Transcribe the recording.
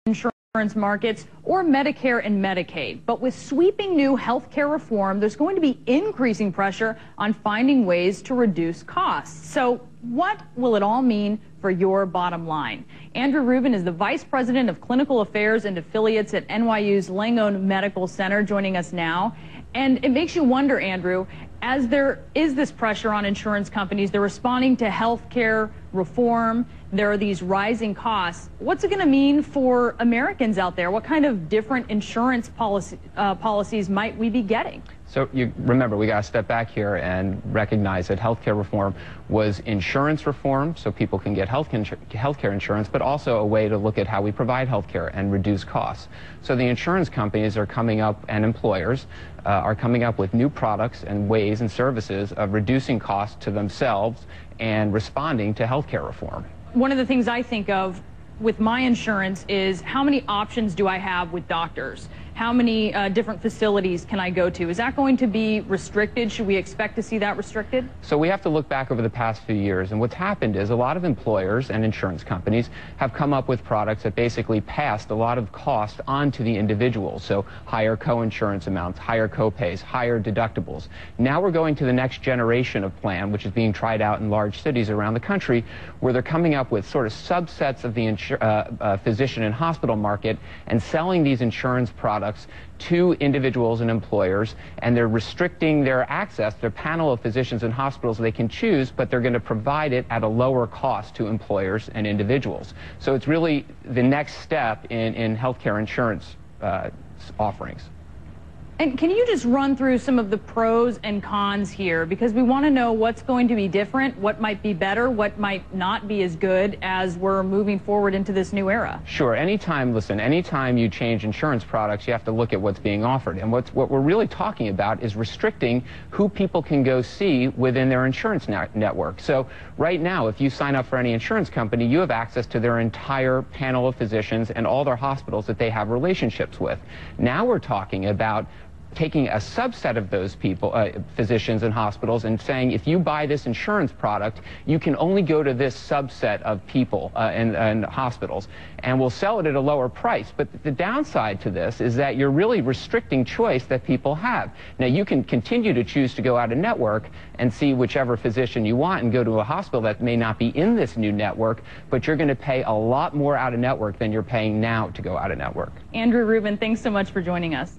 insurance markets or Medicare and Medicaid. But with sweeping new health care reform, there's going to be increasing pressure on finding ways to reduce costs. So what will it all mean for your bottom line? Andrew Rubin is the Vice President of Clinical Affairs and Affiliates at NYU's Langone Medical Center, joining us now. And it makes you wonder, Andrew, as there is this pressure on insurance companies, they're responding to health care reform, there are these rising costs. What's it going to mean for Americans out there? What kind of different insurance policies might we be getting? So you remember, we got to step back here and recognize that healthcare reform was insurance reform, so people can get healthcare insurance, but also a way to look at how we provide healthcare and reduce costs. So the insurance companies are coming up, and employers are coming up with new products and ways and services of reducing costs to themselves and responding to healthcare reform. One of the things I think of with my insurance is how many options do I have with doctors? How many different facilities can I go to? Is that going to be restricted? Should we expect to see that restricted? So we have to look back over the past few years, and what's happened is a lot of employers and insurance companies have come up with products that basically passed a lot of cost on to the individual. So higher co-insurance amounts, higher co-pays, higher deductibles. Now we're going to the next generation of plan, which is being tried out in large cities around the country, where they're coming up with sort of subsets of the physician and hospital market and selling these insurance products to individuals and employers, and they're restricting their access to a panel of physicians and hospitals they can choose, but they're going to provide it at a lower cost to employers and individuals. So it's really the next step in healthcare insurance offerings. And can you just run through some of the pros and cons here? Because we want to know what's going to be different, what might be better, what might not be as good as we're moving forward into this new era. Sure. Anytime you change insurance products, you have to look at what's being offered. And what we're really talking about is restricting who people can go see within their insurance network. So right now, if you sign up for any insurance company, you have access to their entire panel of physicians and all their hospitals that they have relationships with. Now we're talking about taking a subset of those people, physicians and hospitals, and saying, if you buy this insurance product, you can only go to this subset of people and hospitals, and we'll sell it at a lower price. But the downside to this is that you're really restricting choice that people have. Now, you can continue to choose to go out of network and see whichever physician you want and go to a hospital that may not be in this new network, but you're going to pay a lot more out of network than you're paying now to go out of network. Andrew Rubin, thanks so much for joining us.